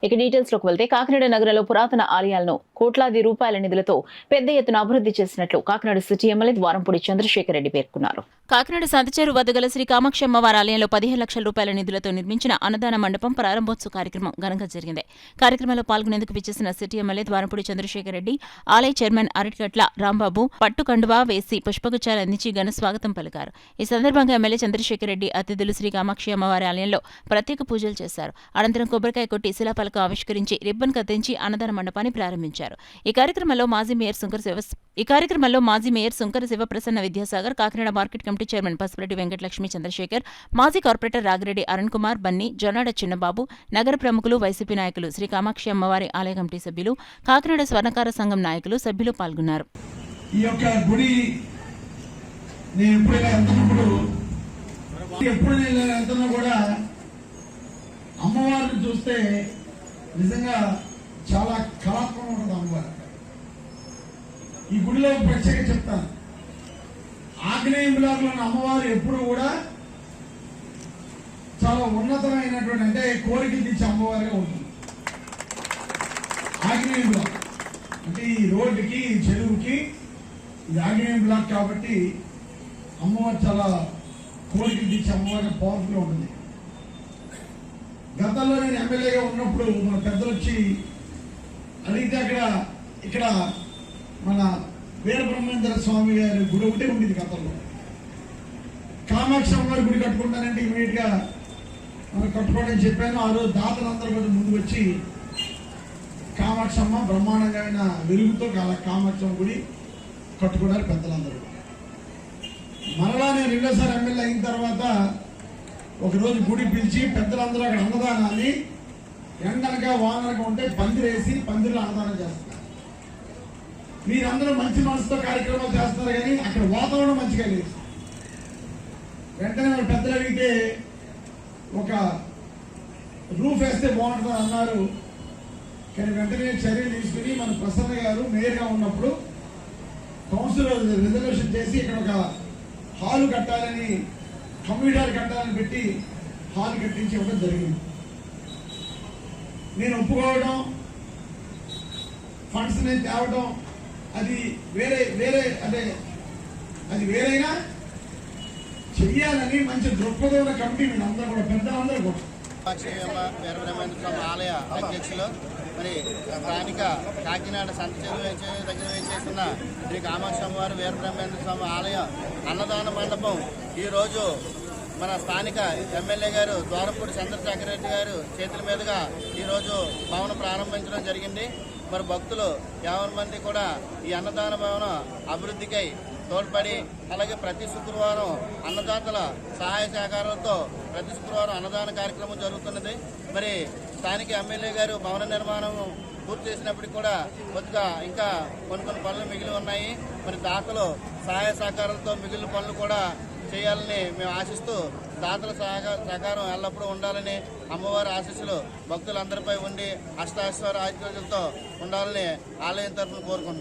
ఇక డీటెయిల్స్ లోకి వెళ్తే కాకినాడ నగరంలో పురాతన ఆలయాలను కోట్లాది రూపాయల నిధులతో పెద్ద ఎత్తున అభివృద్ధి చేసినట్లు కాకినాడ సిటీ ఎమ్మెల్యే ద్వారంపూడి చంద్రశేఖర్ రెడ్డి పేర్కొన్నారు. కాకినాడ సంతచేరు వద్ద గల శ్రీ కామాక్షి అమ్మవారి ఆలయంలో 15 లక్షల రూపాయల నిధులతో నిర్మించిన అన్నదాన మండపం ప్రారంభోత్సవ కార్యక్రమం ఘనంగా జరిగింది. కార్యక్రమంలో పాల్గొనేందుకు విచ్చేసిన సిటీ ఎమ్మెల్యే ద్వారంపూడి చంద్రశేఖర్ రెడ్డి, ఆలయ చైర్మన్ అరటిగట్ల రాంబాబు పట్టు కండువా వేసి పుష్పగుచ్చాలు అందించి ఘన స్వాగతం పలికారు. ఈ సందర్భంగా ఎమ్మెల్యే చంద్రశేఖర్ రెడ్డి అతిథులు శ్రీ కామాక్షి అమ్మవారి ఆలయంలో ప్రత్యేక పూజలు చేశారు. అనంతరం కొబ్బరికాయ కొట్టి శిలాఫలకం ఆవిష్కరించి రిబ్బన్ కత్తించి అన్నదాన మండపాన్ని ప్రారంభించారు. ఈ కార్యక్రమంలో మాజీ mayor Sunkara Sivaprasanna Vidyasagar, Kakinada market committee chairman Pasupureddy Venkatalakshmi Chandrasekhar, మాజీ కార్పొరేటర్ రాగిరెడ్డి అరుణ్ కుమార్, బన్నీ, జొన్నాడ చిన్నబాబు, నగర ప్రముఖులు, వైసీపీ నాయకులు, శ్రీ కామాక్షి అమ్మవారి ఆలయ కమిటీ సభ్యులు, కాకినాడ స్వర్ణకార సంఘం నాయకులు, సభ్యులు పాల్గొన్నారు. అమ్మవారిని చూస్తే నిజంగా చాలా కళాత్మకం ఉంటుంది అమ్మవారు. ఈ గుడిలో ప్రత్యేక చెప్తాను, ఆగ్నేయ బ్లాక్ లోని అమ్మవారు ఎప్పుడు కూడా చాలా ఉన్నతమైనటువంటి, అంటే కోరికలు తీర్చే అమ్మవారిగా ఉంటుంది. ఆగ్నేయ బ్లాక్ అంటే ఈ రోడ్డుకి, ఈ చెరువుకి ఇది ఆగ్నేయ బ్లాక్ కాబట్టి అమ్మవారు చాలా కోరికలు తీర్చే అమ్మవారిగా పవర్ఫుల్ గా ఉంటుంది. గతంలో నేను ఎమ్మెల్యేగా ఉన్నప్పుడు మన పెద్దలు వచ్చి అడిగితే ఇక్కడ మన వీరబ్రహ్మేంద్ర స్వామి గారి గుడి ఒకటే ఉండేది. గతంలో కామాక్షి అమ్మవారి గుడి కట్టుకుంటానంటే ఇమీడియట్ గా మనం కట్టుకోవడం చెప్పాను. ఆ రోజు దాతలందరూ కూడా ముందుకు వచ్చి కామాక్షి అమ్మ బ్రహ్మాండంగా వెలుగుతో కామాక్షి అమ్మ గుడి కట్టుకున్నారు పెద్దలందరూ. మరలా నేను రెండోసారి ఎమ్మెల్యే అయిన తర్వాత ఒకరోజు గుడి పిలిచి పెద్దలందరూ అక్కడ అన్నదానాన్ని ఎండనక వాననక ఉంటే పందిరేసి పందిరిలో అన్నదానం చేస్తారు. మీరందరూ మంచి మనసుతో కార్యక్రమాలు చేస్తారు, కానీ అక్కడ వాతావరణం మంచిగా లేదు. వెంటనే పెద్దలు అడిగితే ఒక రూఫ్ వేస్తే బాగుంటుంది అన్నారు. కానీ వెంటనే చర్యలు తీసుకుని మన ప్రసన్న గారు మేయర్గా ఉన్నప్పుడు కౌన్సిల్ రిజర్వేషన్ చేసి ఇక్కడ ఒక హాలు కట్టాలని, కమ్యూనిటీ కట్టాలని పెట్టి హాల్ కట్టించి ఇవ్వడం జరిగింది. నేను ఒప్పుకోవడం, ఫండ్స్ నేను తేవడం అది వేరే అంటే అది వేరైనా చెయ్యాలని మంచి దృక్పథం ఉన్న కమిటీ మీరు అందరూ కూడా పెద్దలందరూ కూడా వీరబ్రహ్మేంద్ర స్వామి ఆలయ అధ్యక్షులు, మరి స్థానిక కాకినాడ సంతచేరు దగ్గర వేసేసిన శ్రీ కామాక్షి అమ్మవారి వీరబ్రహ్మేంద్ర స్వామి ఆలయ అన్నదాన మండపం ఈరోజు మన స్థానిక ఎమ్మెల్యే గారు ద్వారంపూడి చంద్రశేఖర్ రెడ్డి గారు చేతుల మీదుగా ఈరోజు భవనం ప్రారంభించడం జరిగింది. మరి భక్తులు 50 మంది కూడా ఈ అన్నదాన భవన అభివృద్ధికై తోడ్పడి, అలాగే ప్రతి శుక్రవారం అన్నదాతల సహాయ సహకారాలతో ప్రతి శుక్రవారం అన్నదాన కార్యక్రమం జరుగుతున్నది. మరి స్థానిక ఎమ్మెల్యే గారు భవన నిర్మాణం పూర్తి చేసినప్పటికీ కూడా కొద్దిగా ఇంకా కొన్ని పనులు మిగిలి ఉన్నాయి. మరి దాతలు సహాయ సహకారాలతో మిగిలిన పనులు కూడా చేయాలని మేము ఆశిస్తూ, దాతల సహకారం ఎల్లప్పుడూ ఉండాలని, అమ్మవారి ఆశీస్సులు భక్తులందరిపై ఉండి అష్టాశ్వర ఆశీస్సులతో ఉండాలని ఆలయం తరఫున కోరుకుంటున్నాం.